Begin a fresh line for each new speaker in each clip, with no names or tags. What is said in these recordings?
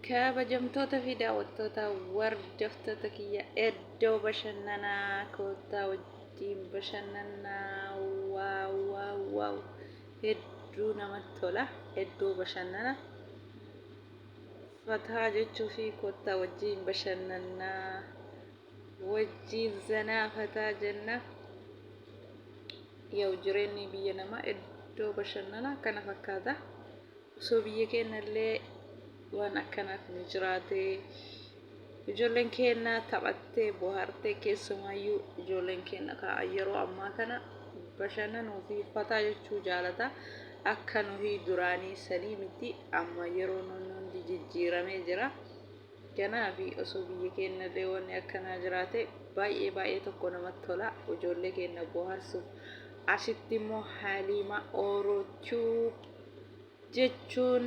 kabajamtoota fi daawwattoota hordoftoota kiyya iddoo bashannanaa kottaa wajjin bashannanaa waaw hedduu namatti tola. Iddoo bashannana fataa jechuu fi kottaa wajjin bashannanaa wajjin zanaa fataa jenna. Yoo jireenyi biyya namaa iddoo bashannanaa kana fakkaata. Osoo biyya keenyallee waan akkanaaf ni jiraate ijoolleen keenya taphattee bohaartee keessumaayyuu ijoolleen keenya yeroo ammaa kana bashannanuu fi fataa jechuu jaalata. Akka nuyi duraanii sanii miti amma yeroo hundi jijjiiramee jira. Kanaaf osoo biyya keenyallee waan akkanaa jiraate baay'ee tokko namatti tola ijoollee keenya bohaarsuuf. Asitti immoo Haliima Orootiyuub jechuun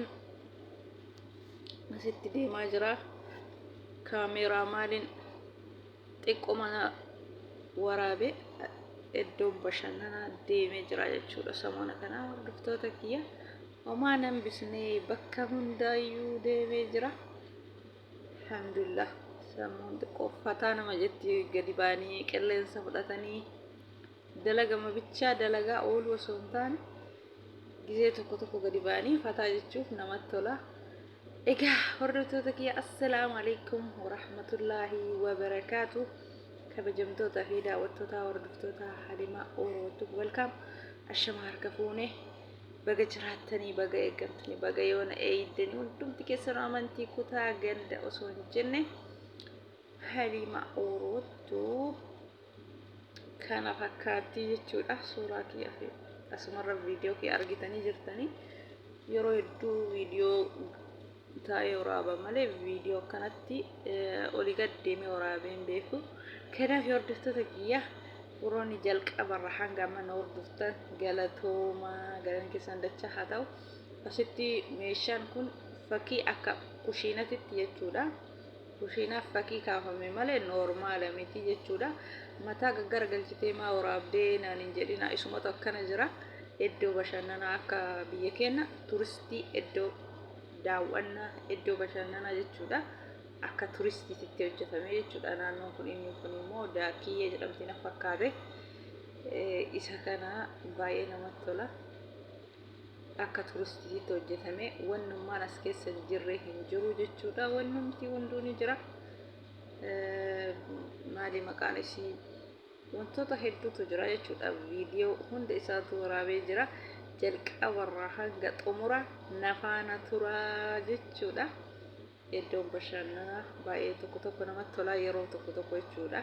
asitti deemaa jira. Kaameraamaaniin xiqqoo mana waraabee iddoo bashannanaa deemee jira jechuudha. Samoona kana hordoftoota kiyya homaa nambisnee bakka hundaayyuu deemee jira. Alhamdulillah samuun xiqqoo fataa nama jetti gadi baanii qilleensa fudhatanii dalagama bichaa dalagaa oolu osoo hin taane gisee tokko gadi baanii fataa jechuuf namatti tola. Egaa hordoftoota kiyya assalaamu alaykum warahmatullaahi wabarakaatuh. Kabajamtoota fi daawwattoota hordoftoota Haliima Orootiif welcome. Ashama harka fuune baga jiraattanii baga eeggamtanii baga yoona eeydanii hundumti keessan amantii kutaa ganda osoo hin jenne Haliima Orootiif kana fakkaatti jechuudha. Suuraa kiyya fi asumarra viidiyoo kiyya argitanii jirtanii yeroo hedduu viidiyoo taa'ee waraaba malee viidiyoo kanatti olii gad deemee waraabeen beeku. Kanaaf hordoftoota kiyya warroonni jalqabarra hanga amma na hordoftan galatooma galan keessan dachaa haa ta'u. Asitti meeshaan kun fakkii akka kushiinatitti jechuudha. Kushiinaaf fakkii kaafame malee noormaala miti jechuudha. Mataa gaggaragalchitee maa waraabdee naan hin jedhina isumatu akkana jira. Iddoo bashannanaa akka biyya keenya turistii iddoo daawwannaa iddoo bashannanaa jechuudha. Akka turistiitti hojjetame jechuudha. Naannoon kun inni kun immoo Daakiyyee jedhamti na fakkaate. Isa kana baay'ee namatti tola. Akka turistiitti hojjetame wannummaan as keessa jirre hin jiru jechuudha. Wannumti hunduu ni jira. Maali maqaan isii wantoota hedduutu jira jechuudha. Viidiyoo hunda isaatu waraabee jira. Jalqabarraa hanga xumura nafaana turaa jechuudha. Iddoon bashannanaa baay'ee tokko namatti tola yeroo tokko jechuudha.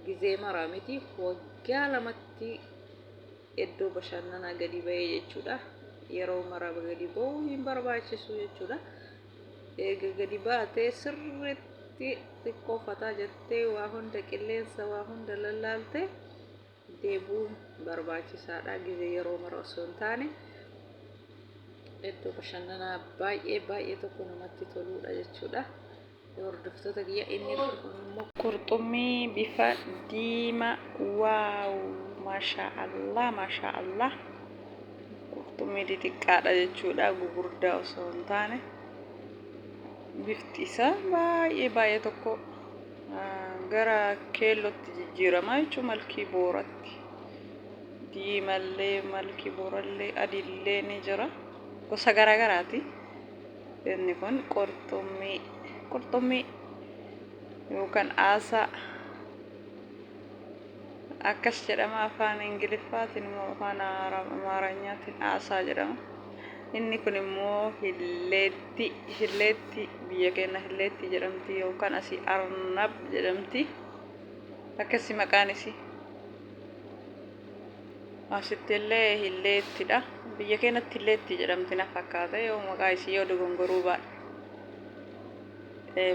Gizee maraa miti waggaa lamatti iddoo bashannanaa gadi ba'ee jechuudha. Yeroo maraa gadi ba'uu hin barbaachisu jechuudha. Eega gadi baatee sirriitti xiqqoo fataa jettee waa hunda qilleensa waa hunda lallaaltee deebuun barbaachisaadha. Gizee yeroo maraa osoo hin taane iddoo bashannanaa baay'ee tokko namatti toludha jechuudha. Hordoftoota kiyya inni kun immoo qurxummii bifa diimaa waaw maashaallah qurxummii xixiqqaadha jechuudha. Gugurdaa osoo hin taane bifti isaa baay'ee tokko gara keellootti jijjiirama jechuun malkii booratti diimallee malkii boorallee adiillee ni jira. Gosa garagaraati. Inni kun qurxummii yookaan aasaa akkas jedhama afaan Ingiliffaatiin immoo afaan Amaaranyaatiin aasaa jedhama. Inni kun immoo hilleetti biyya keenya hilleetti jedhamti yookaan asii arnab jedhamti. Akkasi maqaan isii. Asitti illee hilleettidha. Biyya keenyatti hilleetti jedhamti na fakkaata yoo maqaa isii yoo dogongoruu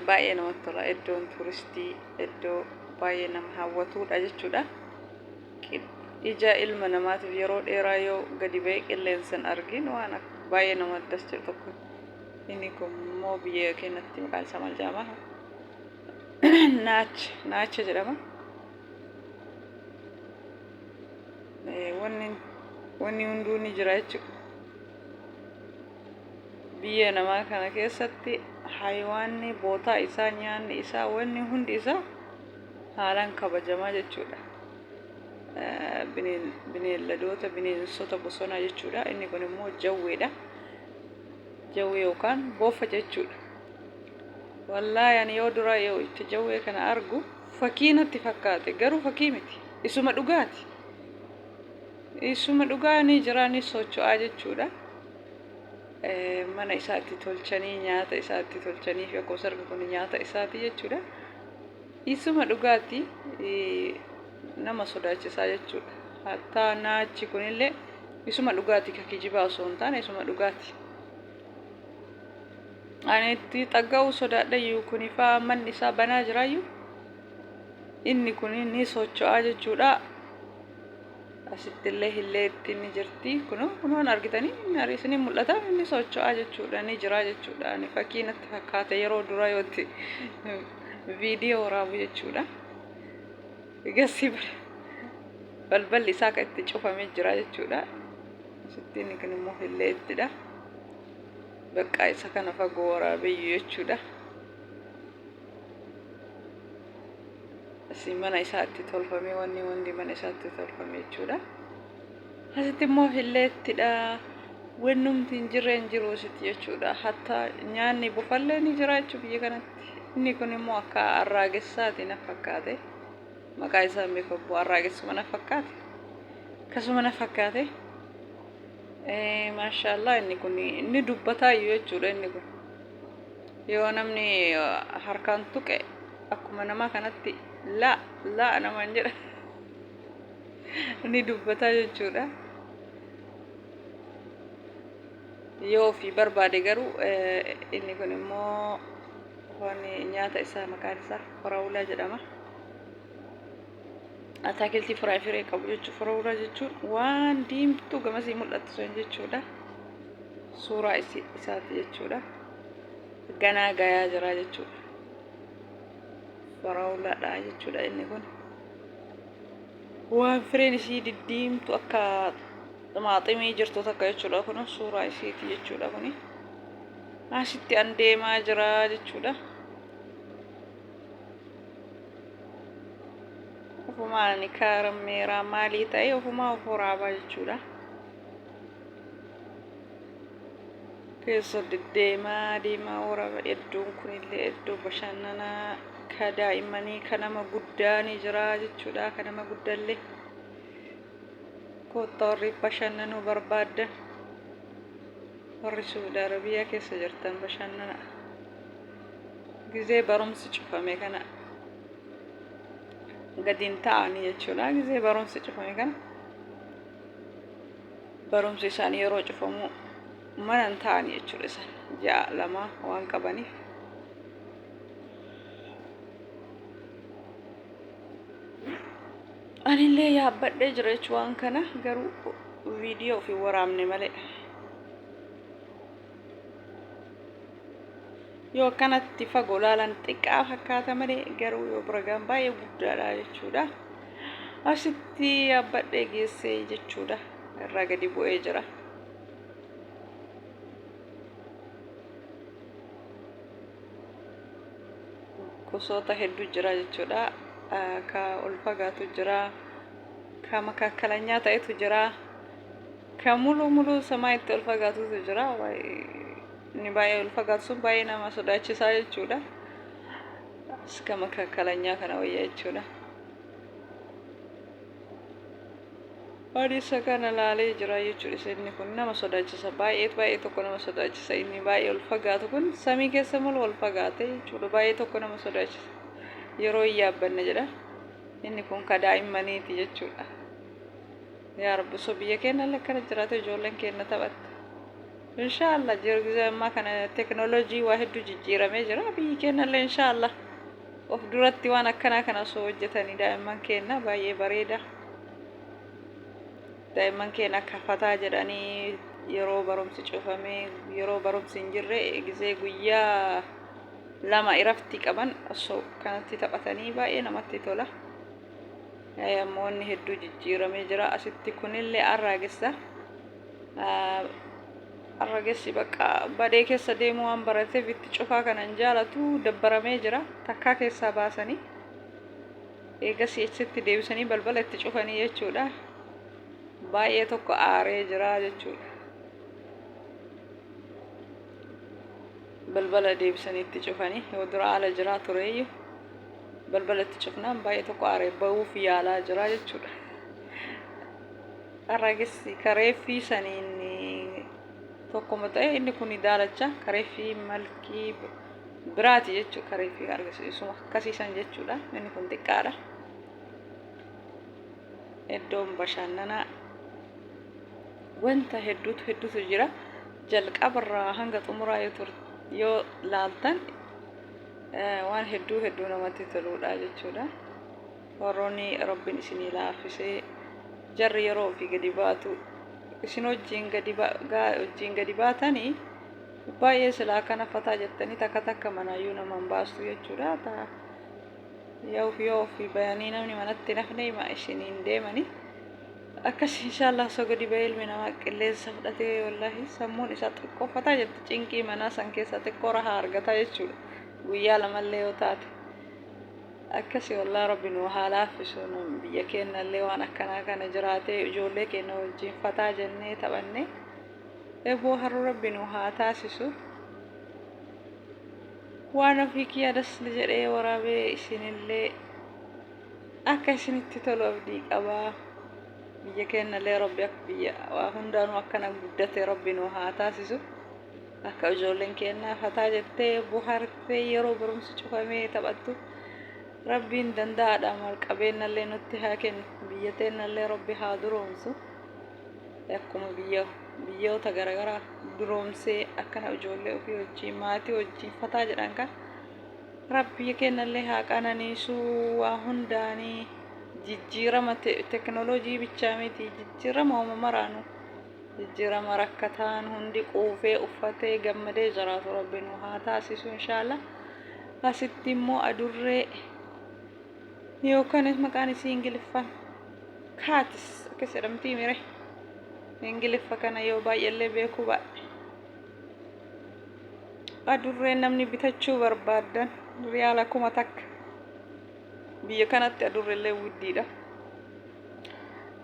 baay'ee namatti tola. Iddoon turistii iddoo baay'ee nama hawwatudha jechuudha. Ija ilma namaatiif yeroo dheeraa yoo gadi ba'ee qilleensan argin waan baay'ee namatti tola tokko. Inni kun immoo biyya keenyatti maqaan isaa maal jedhama? Naacha jedhama. Wanni hunduu ni jira jechuudha. Biyya namaa kana keessatti hayawaanni bootaa isaa nyaanni isaa wanni hundi isaa haalaan kabajamaa jechuudha. Bineeldoota bineensota bosonaa jechuudha. Inni kun immoo jawweedha. Jawwee yookaan boofa jechuudha. Wallaahi ani yoo dura yoo itti jawwee kana argu fakkii natti fakkaate garuu fakkii miti. Isuma dhugaati. Isuma dhugaanii jiraanii socho'aa jechuudha. Mana isaatti tolchanii nyaata isaatti tolchanii fi akkoo sarbi kun nyaata isaati jechuudha. Isuma dhugaati nama sodaachisaa jechuudha. Hatta naachi kunillee isuma dhugaati ka kijibaa osoo hin taane isuma dhugaati. Ani itti xagga'uu sodaadhayyuu kunifaa manni isaa banaa jiraayyuu inni kun ni socho'aa jechuudha. Asittillee hilleetti ni jirti kunuun argitanii isiniin mul'ata inni socho'aa jechuudha ni jira jechuudha. Ani fakkii natti fakkaate yeroo dura yootti viidiyoo waraabu jechuudha. Egasii balballi isaa kan itti cufamee jira jechuudha. Asitti inni kun immoo hilleettidha. Bakka isa kana fagoo waraabeyyu jechuudha. Asi mana isaatti tolfamee wanni mana isaatti tolfamee jechuudha. Asitti immoo hilleettidha. Wannumti hin jiru asitti jechuudha. Hatta nyaanni bofallee ni jira jechuudha biyya kanatti. Inni kun immoo akka arraagessaati na fakkaate. Maqaa isaa meekobbo arraagessuma na fakkaate. Akkasuma na fakkaate. Maashaallah inni kun inni dubbataa jechuudha inni kun. Yoo namni harkaan tuqe akkuma namaa kanatti la namaan jedha. Inni dubbataa jechuudha. Yoo fi barbaade garuu inni kun immoo wanni nyaata isaa maqaan isaa faraawulaa jedhama. Ataakiltii firaafiree qabu jechuudha. Faraawulaa jechuun waan diimtuu gamasii mul'atu sun jechuudha. Suuraa isaati jechuudha. Ganaa gayaa jira jechuudha. Faraawulaadha jechuudha inni kun. Waan fireen isii diddiimtu akka ximaaximii jirtu takka jechuudha kun suuraa isiiti jechuudha kuni. Asitti deemaa jira jechuudha. Ofumaa ni kaarameera maalii ta'e ofumaa of waraabaa jechuudha. Keessa deemaa waraaba iddoon kunillee iddoo bashannanaa ka daa'immanii ka nama guddaa ni jira jechuudha. Ka nama guddaallee kottaa warri bashannanuu barbaaddan warri Saudi Arabiyaa keessa jirtan bashannana. Gizee barumsi cufame kana gadiin ta'anii jechuudha. Gizee barumsi cufame kana barumsi isaanii yeroo cufamu mana ta'anii jechuudha isaan ja'a lama waan qabaniif. Anillee yaabbadhee jira jechuudha waan kana garuu viidiyoo fi waraabne malee. Yoo kanatti fagoo laalan xiqqaa fakkaata malee garuu yoo bira gaan baay'ee guddaadha jechuudha. Asitti yaabbadhee geessee jechuudha. Irraa gadi bu'ee jira. Gosoota hedduu jira jechuudha. Ka ol fagaatu jira. Ka makakkalanyaa ta'etu jira. Ka muluu samaa'itti ol fagaatutu jira. Ni baay'ee ol fagaatu sun baay'ee nama sodaachisaa jechuudha. As ka makakkalanyaa kana wayyaa jechuudha. Isa kana laalee jira jechuudha. Inni kun nama sodaachisa baay'ee tokko nama sodaachisa. Inni baay'ee ol fagaatu kun samii keessa malu ol fagaate jechuudha. Baay'ee tokko nama sodaachisa. Yeroo yaabbanne jedha. Inni kun ka daa'immaniiti jechuudha. Yaa Rabbi so biyya keenya illee akkana jiraate ijoolleen keenya taphatta. Inshallah jirgiza amma kana teknoolojii waa hedduu jijjiiramee jira. Biyyi keenya illee inshallah of duratti waan akkana kana osoo hojjetanii daa'imman keenya baay'ee bareeda. Daa'imman keenya kafataa jedhanii yeroo barumsi cufamee yeroo barumsi hin jirre gizee guyyaa lama irafti qaban osoo kanatti taphatanii baay'ee namatti tola. Moonni hedduu jijjiiramee jira. Asitti kunillee arraagessa. arragessi bakka badee keessa deemuu waan barateef itti cufaa kanan jaalatu dabbaramee jira. Takkaa keessaa baasanii eegas eessitti deebisanii balbala itti cufanii jechuudha. Baay'ee tokko aaree jira jechuudha. Balbala deebisanii itti cufanii yoo dura ala jira tureeyyu balbala itti cufnaan baay'ee tokko aaree bahuuf yaalaa jira jechuudha. Arragessi kareeffii saniin tokkuma ta'e inni kun daalacha kareeffii malkii biraati jechuudha. Kareeffii argisiisuma akkasiisan jechuudha. Inni kun xiqqaadha. Iddoon bashannanaa wanta hedduutu jira. Jalqabarraa hanga xumuraa yoo laaltan waan hedduu namatti toludha jechuudha. Warroonni Rabbiin isinii laaffisee jarri yeroo ofii gadi baatu isin wajjin gadi baatanii baay'ee silaa kana fataa jettanii takka manaayyuu naman baastu jechuudha. Yoo ofii bayanii namni manatti nafne hima isiniin deemanii akkas inshallah so gadi bahee ilmi namaa qilleensa fudhatee wallahi sammuun isaa xiqqoo fataa jetti cinqii manaa san keessa xiqqoo rahaa argata jechuudha. Guyyaa lamallee yoo taate akkasi wallahi Rabbi nu haa laaffisu. Biyya keenyallee waan akkanaa kana jiraatee ijoollee keenya wajjin fataa jennee taphannee eeboo haruu Rabbi nu haa taasisu. Waan ofii kiyya dasli jedhee waraabee isinillee akka isinitti tolu abdii qabaa. Biyya keenyallee Rabbi akka biyya waa hundaanuu akkana guddate Rabbi nu haa taasisu. Akka ijoolleen keenya fataa jettee bohaartee yeroo barumsi cufamee taphattu Rabbiin danda'aadha. Malqabeenyallee nutti haa kennu. Biyya teenyallee Rabbi haa duroomsu. Akkuma biyyoota garaagaraa duroomsee akkana ijoollee ofii wajjin maatii wajjin fataa jedhan kan Rabbi keenyallee haa qananiisu. Waa hundaanii jijjiirama teknooloojii bichaa miti jijjiirama uumamaraanu jijjiirama rakkataan hundi quufee uffatee gammadee jiraatu Rabbi nu haa taasisu inshallah. Asitti immoo adurree yookaan maqaan isii Ingiliffaan kaatis akkas jedhamti mire. Ingiliffa kana yoo baay'eellee beekuu baadhe adurreen namni bitachuu barbaadan riyaala 1000 takka. Biyya kanatti adurreellee wuddiidha.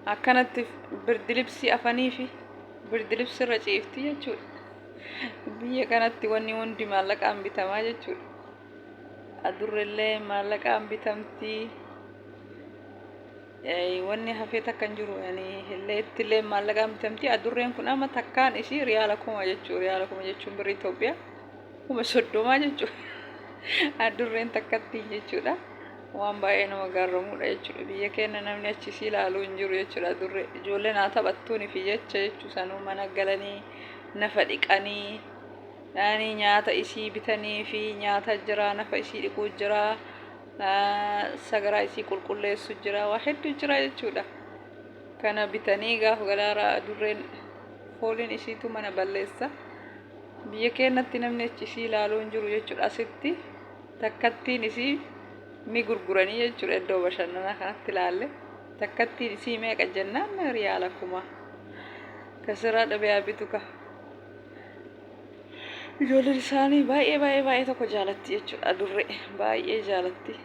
Akkanatti birdilibsii afanii fi birdilibsii irra ciifti jechuudha. Biyya kanatti wanni hundi maallaqaan bitamaa jechuudha. Adurreellee maallaqaan bitamti. Wanni hafee takka hin jiru illee ittillee maallaqaan bitamti. Adurreen kun amma takkaan isii riyaala 1000 jechuudha. Riyaala 1000 jechuun birrii Itoophiyaa 30 jechuudha. Adurreen takkatti jechuudha. Waan baay'ee nama gaarramuudha jechuudha. Biyya keenya namni achi si ilaaluu hin jiru jechuudha. Adurree ijoolleen haa taphattuuni fi jecha jechuudha. Sanuu mana galanii nafa dhiqanii nyaata isii bitanii fi nyaata jira nafa isii dhiquu jira. Sagaraa isii qulqulleessu jira. Waa hedduu jira jechuudha. Kana bitanii gaafa galaara adurreen fooliin isiitu mana balleessa. Biyya keenyatti namni achi si ilaaluu hin jiru jechuudha. Asitti takkattiin isii ni gurguranii jechuudha. Iddoo bashannanaa kanatti ilaalle takkattiin isii meeqa jennaan riyaala 1000 kasiraa dhabee bitu ka. Ijoolleen isaanii baay'ee tokko jaalatti jechuudha. Adurree baay'ee jaalatti.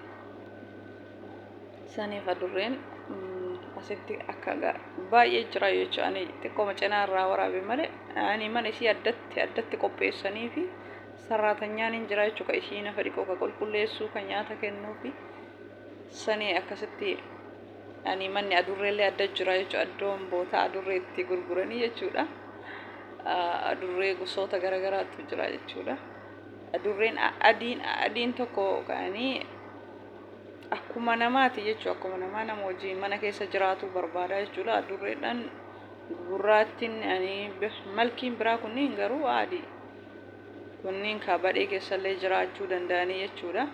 Saniif adurreen asitti akka baay'ee jira jechuudha. Ani xiqqoo cinaa irraa waraabe malee ani mana isii addatti qopheessanii fi sarraatanyaan hin jira jechuudha. Ishii nafa dhiqoo ka qulqulleessuu kan nyaata kennuu fi sanii akkasitti ani manni adurreellee adda jira jechuudha. Iddoon boota adurreetti gurguranii jechuudha. Adurree gosoota garaagaraatu jira jechuudha. Adurreen adiin tokko kaanii akkuma namaati jechuudha. Akkuma nama wajjin mana keessa jiraatu barbaada jechuudha. Adurreedhaan gurraattiin malkiin biraa kunniin garuu adii. Kunniin kabadhee keessallee jiraachuu danda'anii jechuudha.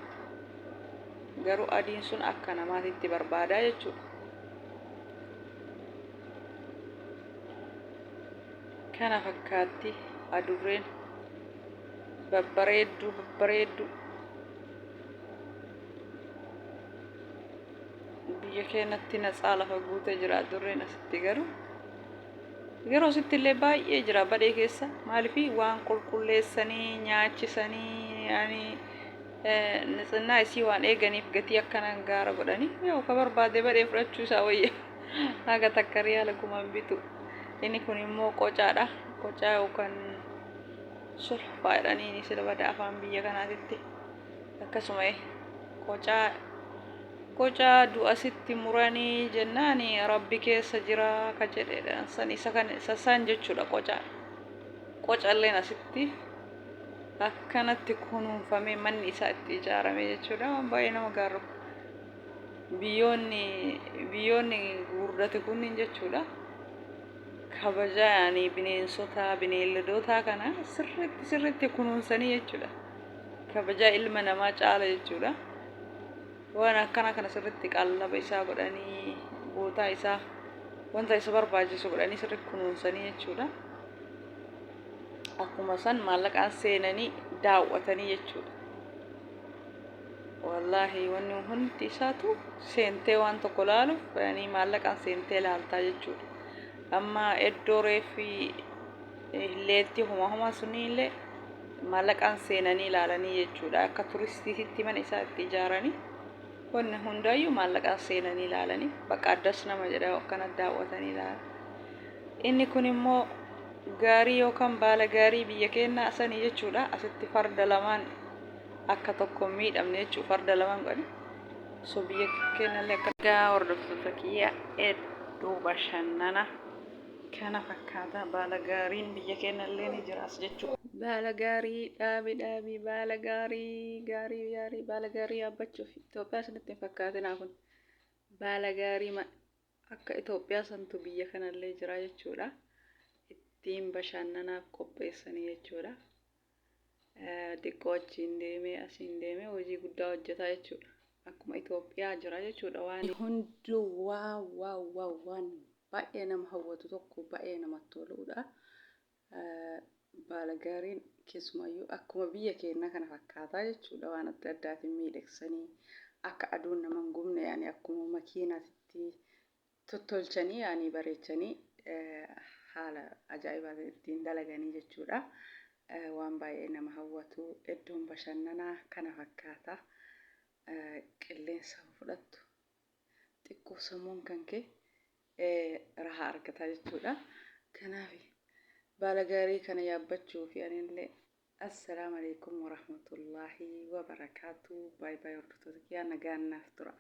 Garuu adiin sun akka namaatitti barbaada jechuudha. Kana fakkaatti adurreen babbareeddu. Biyya keenyatti natsaa lafa guutee jira adurreen asitti garuu Yeroo sitti illee baay'ee jira badhee keessa maaliif waan qulqulleessanii nyaachisanii yaani nitsinnaa isii waan eeganiif gatii akkanaan gaara godhanii yoo ka barbaade badhee fudhachuu isaa wayya haga takka riyaala gumaan bitu. Inni kun immoo qocaadha. Qocaa yookaan sulfaa jedhanii sila bada afaan biyya kanaatitti akkasuma qocaa du'a sitti muranii jennaani rabbi keessa jira ka jedhedha san isa kan isa san jechuudha qocalleen asitti akkanatti kunuunfamee manni isaa itti ijaarame jechuudha waan baay'ee nama gaarru biyyoonni gurguddate kunniin jechuudha kabajaa yaani bineensota bineeldotaa kana sirriitti kunuunsanii jechuudha kabajaa ilma namaa caala jechuudha waan akkana kana sirriitti qallaba isaa godhanii bootaa isaa wanta isa barbaachisu godhanii sirriitti kunuunsanii jechuudha akkuma san maallaqaan seenanii daawwatanii jechuudha wallahi wanni hundi isaatu seentee waan tokko laaluuf yaani maallaqaan seentee laaltaa jechuudha amma iddoo reeffi illeetti huma sunillee maallaqaan seenanii ilaalanii jechuudha akka turistiitti mana isaa itti ijaaranii wanni hundaayyuu maallaqaan seenanii ilaalanii bakka addas nama jedha akkana daawwatanii ilaalan inni kun immoo gaarii yookaan baala gaarii biyya keenyaa sanii jechuudha asitti farda lamaan akka tokko miidhamne jechuudha farda lamaan godhe so biyya keenyallee akka gaa hordoftoota kiyya hedduu bashannana kana fakkaata baala gaariin biyya keenyallee ni jira as jechuudha baala gaarii dhaabi baala gaarii baala gaarii yaabbachuuf Itoophiyaa sanitti fakkaatinaa kun baala gaarii akka Itoophiyaa santu biyya kanallee jira jechuudha ittiin bashannanaaf qopheessanii jechuudha xiqqoo achiin deemee asiin deemee hojii guddaa hojjetaa jechuudha akkuma Itoophiyaa jira jechuudha waan hunduu waan baay'ee nama hawwatu tokko baay'ee namatti toludha baala gaariin keessumayyuu akkuma biyya keenya kana fakkaataa jechuudha waan adda addaatiin miidhagsanii akka aduun nama hin gubne yaani akkuma makiinaatti tottolchanii yaani bareechanii haala ajaa'ibaa ittiin dalaganii jechuudha waan baay'ee nama hawwatu iddoon bashannanaa kana fakkaata qilleensa fudhattu xiqqoo sammuun kan kee rahaa argata jechuudha kanaaf baala gaarii kana yaabbachuuf anillee assalaamu alaykum warahmatullaahi wabarakaatu baay hordoftoota kiyya nagaan naaf tura